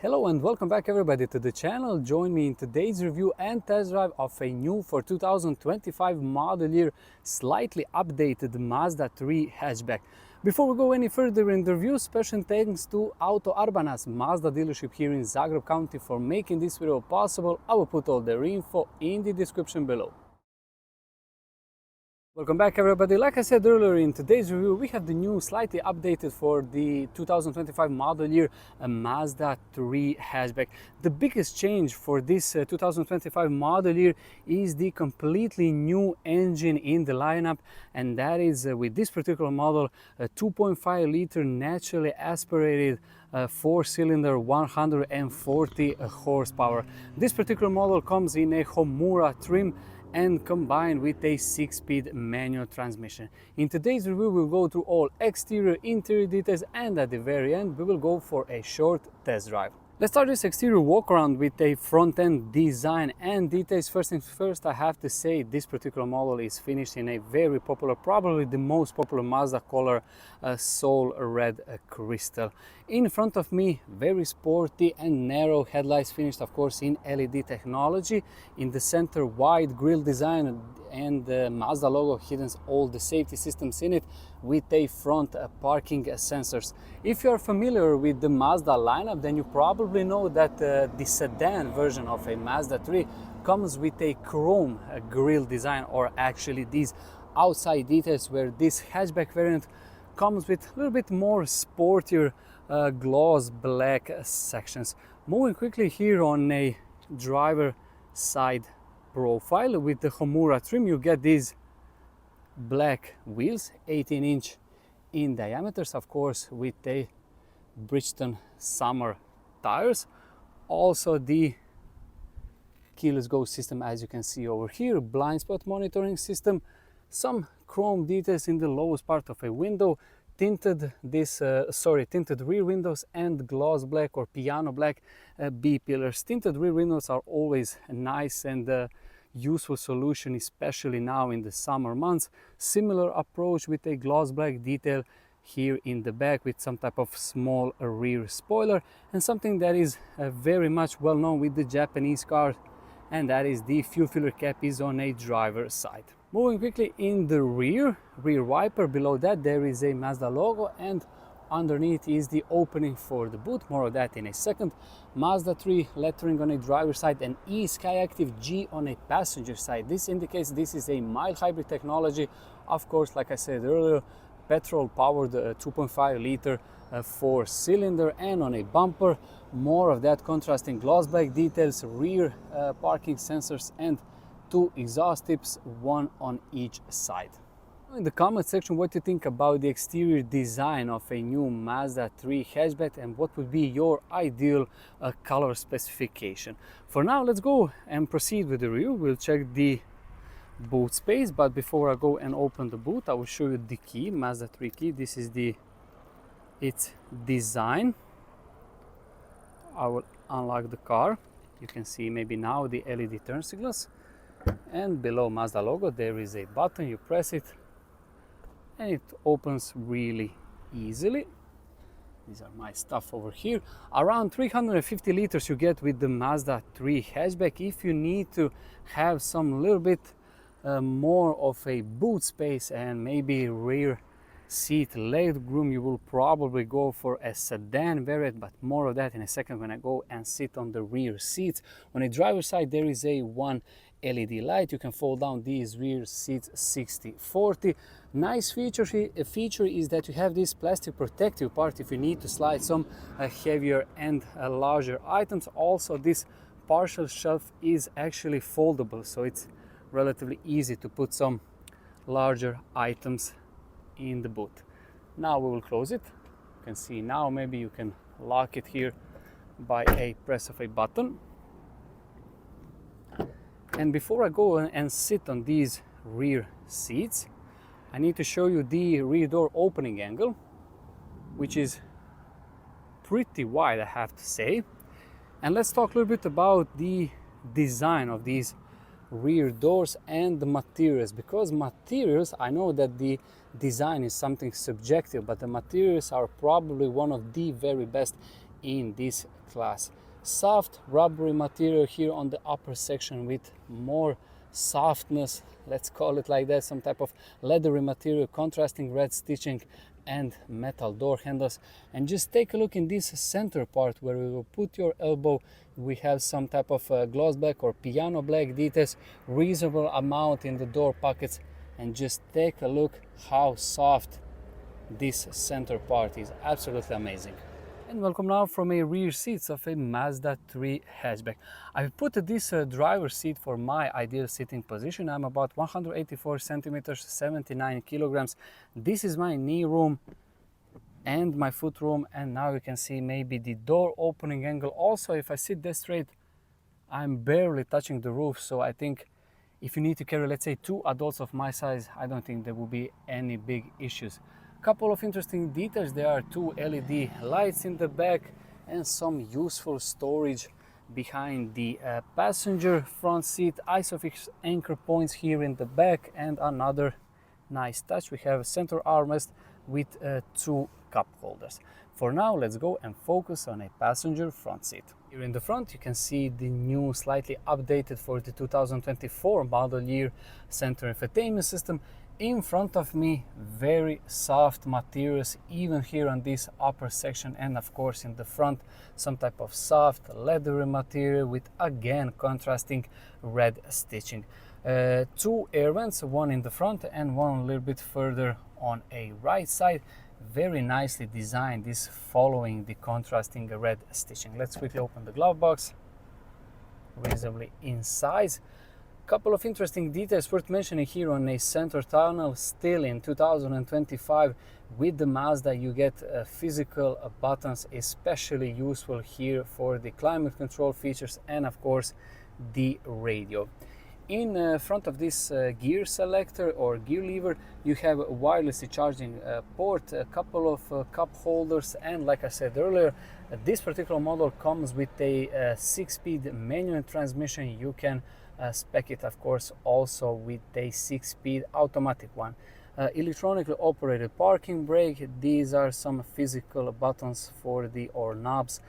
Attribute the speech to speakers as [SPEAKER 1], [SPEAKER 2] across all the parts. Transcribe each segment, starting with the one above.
[SPEAKER 1] Hello and welcome back everybody to the channel. Join me in today's review and test drive of a new for 2025 model year, slightly updated Mazda 3 hatchback. Before we go any further in the review, special thanks to Auto Arbanas, Mazda dealership here in Zagreb County for making this video possible. I will put all their info in the description below. Welcome back everybody. Like I said earlier, in today's review we have the new, slightly updated for the 2025 model year Mazda 3 hatchback. The biggest change for this 2025 model year is the completely new engine in the lineup, and that is with this particular model a 2.5 liter naturally aspirated 4-cylinder 140 horsepower. This particular model comes in a Homura trim and combined with a 6-speed manual transmission. In today's review we'll go through all exterior, interior details, and at the very end we will go for a short test drive. Let's start this exterior walk around with a front end design and details. First things first, I have to say this particular model is finished in a very popular, probably the most popular Mazda color, Soul Red Crystal. In front of me, very sporty and narrow headlights, finished of course in LED technology. In the center, wide grille design and the Mazda logo, hidden all the safety systems in it with a front parking sensors. If you are familiar with the Mazda lineup, then you probably know that the sedan version of a Mazda 3 comes with a chrome grille design, or actually these outside details, where this hatchback variant comes with a little bit more sportier gloss black sections. Moving quickly here on a driver side profile with the Homura trim, you get these black wheels, 18-inch in diameters, of course with a Bridgestone summer tires. Also the keyless go system, as you can see over here, blind spot monitoring system, some chrome details in the lowest part of a window, tinted rear windows, and gloss black or piano black B pillars. Tinted rear windows are always nice and useful solution, especially now in the summer months. Similar approach with a gloss black detail here in the back with some type of small rear spoiler, and something that is very much well known with the Japanese cars, and that is the fuel filler cap is on a driver's side. Moving quickly in the rear wiper, below that there is a Mazda logo, and underneath is the opening for the boot. More of that in a second. Mazda 3 lettering on a driver's side and eSkyActiv G on a passenger side. This indicates this is a mild hybrid technology. Of course, like I said earlier, petrol powered 2.5 liter 4-cylinder, and on a bumper, more of that contrasting gloss black details, rear parking sensors, and 2 exhaust tips, one on each side. In the comment section what you think about the exterior design of a new Mazda 3 hatchback and what would be your ideal color specification. For now, let's go and proceed with the review. We'll check the boot space, but before I go and open the boot, I will show you the key, Mazda 3 key. This is its design. I will unlock the car. You can see maybe now the LED turn signals, and below Mazda logo there is a button. You press it and it opens really easily. These are my stuff over here. Around 350 liters you get with the Mazda 3 hatchback. If you need to have some little bit more of a boot space and maybe rear seat leg room, you will probably go for a sedan variant, but more of that in a second when I go and sit on the rear seats. On a driver's side there is a one LED light. You can fold down these rear seats 60/40. Nice feature is that you have this plastic protective part if you need to slide some heavier and larger items. Also, this partial shelf is actually foldable, so it's relatively easy to put some larger items in the boot. Now we will close it. You can see now, maybe you can lock it here by a press of a button. And before I go and sit on these rear seats, I need to show you the rear door opening angle, which is pretty wide, I have to say. And let's talk a little bit about the design of these rear doors and the materials, because materials, I know that the design is something subjective, but the materials are probably one of the very best in this class. Soft rubbery material here on the upper section with more softness, let's call it like that, some type of leathery material, contrasting red stitching and metal door handles. And just take a look in this center part where we will put your elbow. We have some type of gloss black or piano black details, reasonable amount in the door pockets, and just take a look how soft this center part is. Absolutely amazing. And welcome now from a rear seats of a Mazda 3 hatchback. I've put this driver's seat for my ideal sitting position. I'm about 184 centimeters, 79 kilograms. This is my knee room and my foot room, and now you can see maybe the door opening angle. Also, if I sit this straight, I'm barely touching the roof, so I think if you need to carry, let's say, 2 adults of my size, I don't think there will be any big issues. Couple of interesting details. There are 2 LED lights in the back and some useful storage behind the passenger front seat. Isofix anchor points here in the back, and another nice touch, we have a center armrest with 2 cup holders. For now, let's go and focus on a passenger front seat. Here in the front you can see the new, slightly updated for the 2024 model year center infotainment system. In front of me, very soft materials, even here on this upper section, and of course in the front some type of soft leathery material with again contrasting red stitching. 2 air vents, one in the front and one a little bit further on a right side. Very nicely designed, this following the contrasting red stitching. Let's quickly open the glove box, reasonably in size. Couple of interesting details worth mentioning here on a center tunnel. Still in 2025 with the Mazda you get physical buttons, especially useful here for the climate control features and of course the radio. In front of this gear selector or gear lever you have a wirelessly charging port, a couple of cup holders, and like I said earlier, this particular model comes with a 6-speed manual transmission. You can spec it of course also with a 6-speed automatic one. Electronically operated parking brake. These are some physical buttons for the, or knobs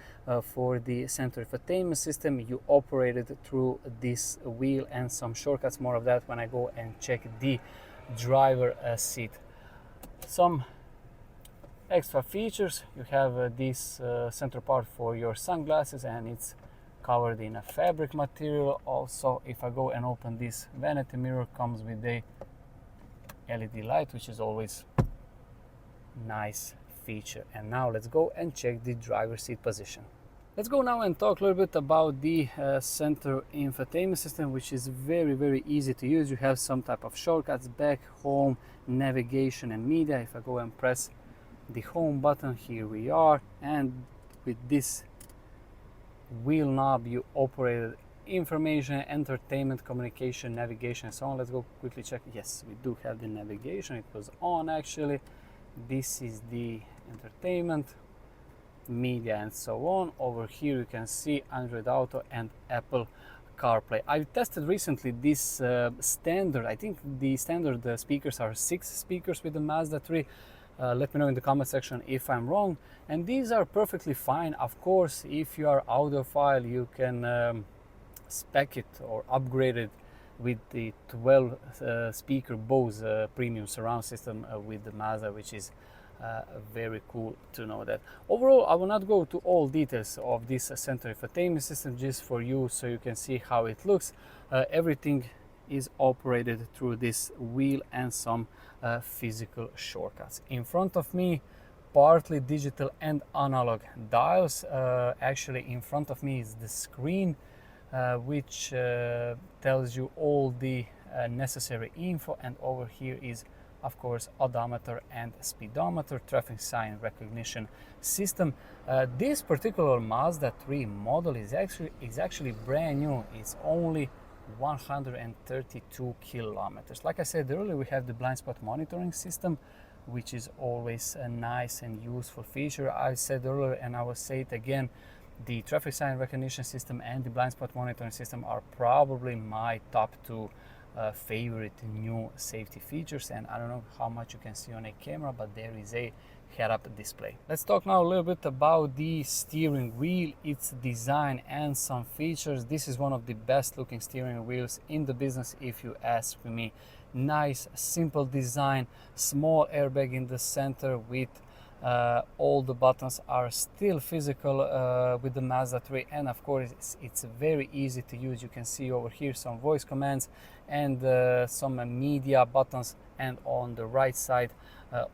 [SPEAKER 1] for the center infotainment system. You operate it through this wheel, and some shortcuts, more of that when I go and check the driver seat. Some extra features. You have this center part for your sunglasses, and it's covered in a fabric material. Also, if I go and open this vanity mirror, comes with a LED light, which is always nice feature. And now let's go and check the driver's seat position. Let's go now and talk a little bit about the center infotainment system, which is very easy to use. You have some type of shortcuts: back, home, navigation and media. If I go and press the home button, here we are, and with this wheel knob you operate information, entertainment, communication, navigation, and so on. Let's go quickly check. Yes, we do have the navigation. It was on actually. This is the entertainment, media, and so on. Over here you can see Android Auto and Apple CarPlay. I've tested recently this standard. I think the standard speakers are 6 speakers with the Mazda 3. Let me know in the comment section if I'm wrong. And these are perfectly fine. Of course, if you are audiophile, you can spec it or upgrade it with the 12 speaker Bose premium surround system with the Mazda, which is very cool to know that. Overall, I will not go to all details of this center infotainment system, just for you so you can see how it looks. Everything is operated through this wheel and some physical shortcuts. In front of me, partly digital and analog dials. Actually in front of me is the screen which tells you all the necessary info, and over here is of course odometer and speedometer, traffic sign recognition system. This particular Mazda 3 model is actually brand new. It's only 132 kilometers. Like I said earlier, we have the blind spot monitoring system, which is always a nice and useful feature. I said earlier and I will say it again, the traffic sign recognition system and the blind spot monitoring system are probably my top 2 favorite new safety features. And I don't know how much you can see on a camera, but there is a head-up display. Let's talk now a little bit about the steering wheel, its design and some features. This is one of the best looking steering wheels in the business if you ask me. Nice, simple design, small airbag in the center with all the buttons are still physical with the Mazda 3, and of course it's very easy to use. You can see over here some voice commands and some media buttons, and on the right side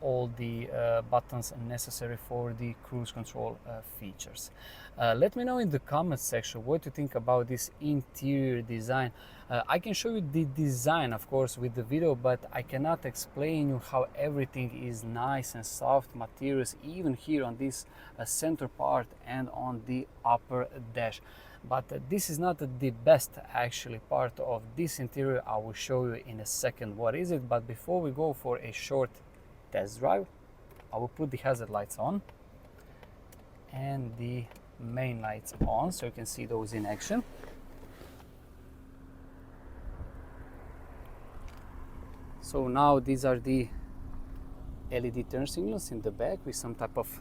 [SPEAKER 1] all the buttons necessary for the cruise control features. Let me know in the comments section what you think about this interior design. I can show you the design of course with the video, but I cannot explain you how everything is nice and soft materials, even here on this center part and on the upper dash. But this is not the best actually part of this interior. I will show you in a second what is it, but before we go for a short test drive, I will put the hazard lights on and the main lights on so you can see those in action. So now these are the LED turn signals in the back with some type of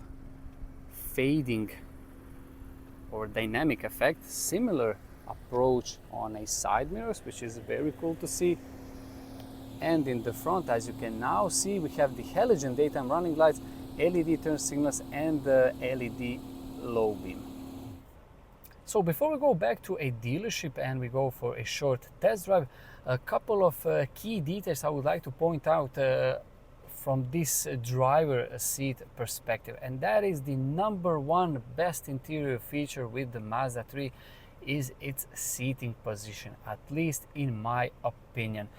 [SPEAKER 1] fading or dynamic effect. Similar approach on a side mirrors, which is very cool to see. And in the front, as you can now see, we have the halogen daytime running lights, LED turn signals and the LED low beam. So before we go back to a dealership and we go for a short test drive, a couple of key details I would like to point out from this driver seat perspective, and that is the number one best interior feature with the Mazda 3 is its seating position, at least in my opinion.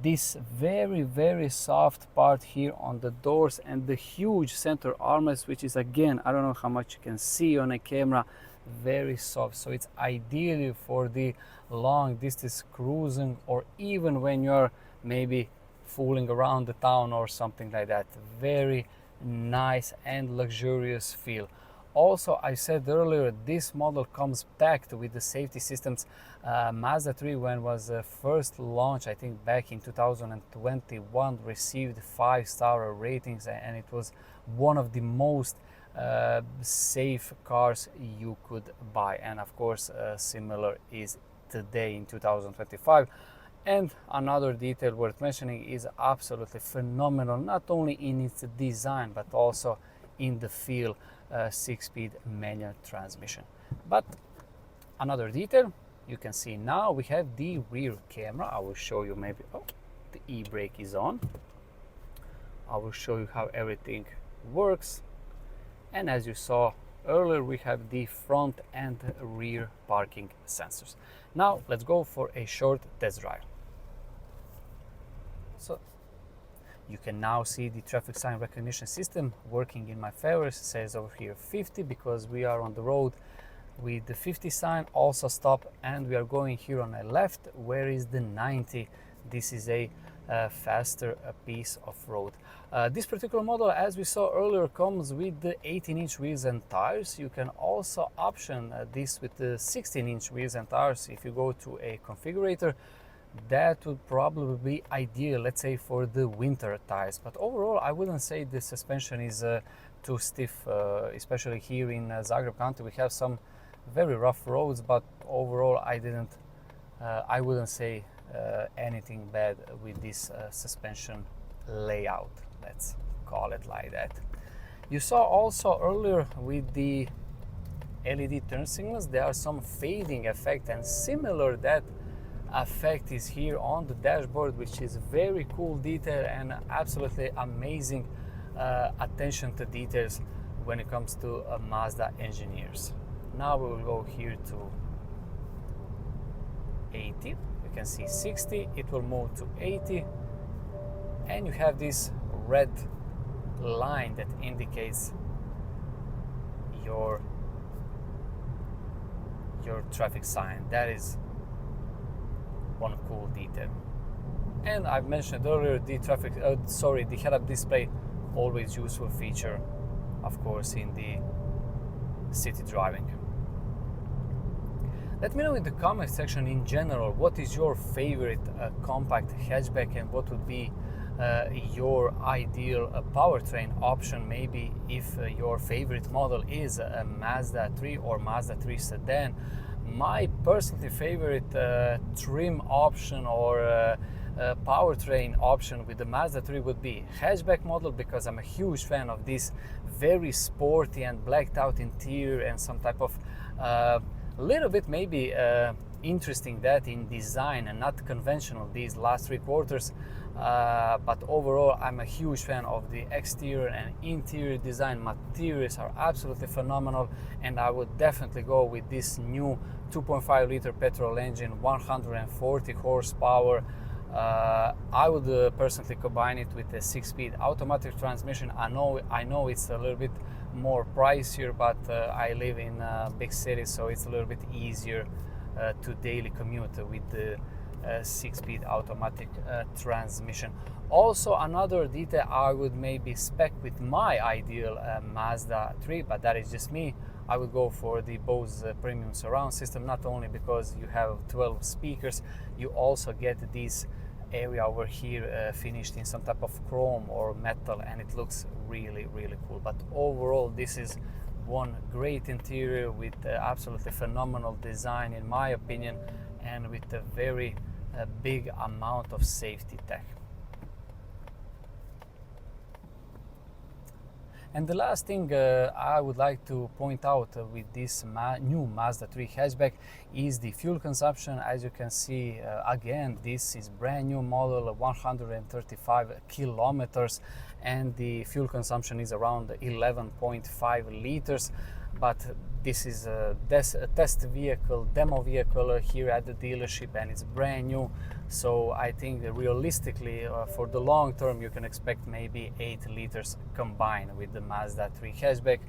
[SPEAKER 1] This very soft part here on the doors and the huge center armrest, which is, again, I don't know how much you can see on a camera, very soft. So it's ideal for the long distance cruising, or even when you're maybe fooling around the town or something like that. Very nice and luxurious feel. Also, I said earlier, this model comes packed with the safety systems. Mazda 3, when was first launched, I think back in 2021, received 5-star ratings, and it was one of the most safe cars you could buy. And of course, similar is today in 2025. And another detail worth mentioning is absolutely phenomenal, not only in its design but also in the feel, 6-speed manual transmission. But another detail you can see now, we have the rear camera. I will show you maybe, oh, the e-brake is on. I will show you how everything works. And as you saw earlier, we have the front and rear parking sensors. Now let's go for a short test drive. So you can now see the traffic sign recognition system working in my favor. It says over here 50 because we are on the road with the 50 sign. Also stop, and we are going here on a left where is the 90. This is a faster piece of road. This particular model, as we saw earlier, comes with the 18-inch wheels and tires. You can also option this with the 16-inch wheels and tires. If you go to a configurator, that would probably be ideal, let's say, for the winter tires. But overall, I wouldn't say the suspension is too stiff, especially here in Zagreb County. We have some very rough roads, but overall, I wouldn't say anything bad with this suspension layout, let's call it like that. You saw also earlier with the LED turn signals, there are some fading effect, and similar that effect is here on the dashboard, which is very cool detail and absolutely amazing attention to details when it comes to Mazda engineers. Now we will go here to 80. You can see 60, it will move to 80, and you have this red line that indicates your traffic sign. That is one cool detail. And I've mentioned earlier the the head-up display, always useful feature, of course, in the city driving. Let me know in the comment section in general what is your favorite compact hatchback, and what would be your ideal powertrain option. Maybe if your favorite model is a Mazda 3 or Mazda 3 sedan, my personally favorite trim option or powertrain option with the Mazda 3 would be hatchback model, because I'm a huge fan of this very sporty and blacked out interior and some type of little bit maybe interesting that in design and not conventional these last 3/4. But overall, I'm a huge fan of the exterior and interior design. Materials are absolutely phenomenal, and I would definitely go with this new 2.5 liter petrol engine, 140 horsepower. I would personally combine it with a 6-speed automatic transmission. I know it's a little bit more pricier, but I live in a big city, so it's a little bit easier to daily commute with the 6-speed automatic transmission. Also, another detail I would maybe spec with my ideal Mazda 3, but that is just me. I would go for the Bose premium surround system, not only because you have 12 speakers, you also get this area over here finished in some type of chrome or metal, and it looks really cool. But overall, this is one great interior with absolutely phenomenal design in my opinion, and with a very big amount of safety tech. And the last thing I would like to point out with this new Mazda 3 hatchback is the fuel consumption. As you can see, again, this is brand new model, 135 kilometers, and the fuel consumption is around 11.5 liters. But this is a test vehicle, demo vehicle here at the dealership, and it's brand new. So I think realistically, for the long term, you can expect maybe 8 liters combined with the Mazda 3 hatchback,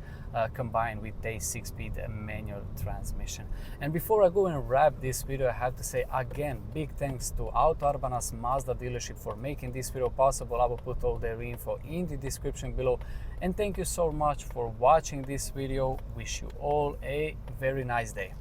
[SPEAKER 1] combined with a 6-speed manual transmission. And before I go and wrap this video, I have to say again, big thanks to Auto Arbanas Mazda dealership for making this video possible. I will put all their info in the description below. And thank you so much for watching this video. Wish you all a very nice day.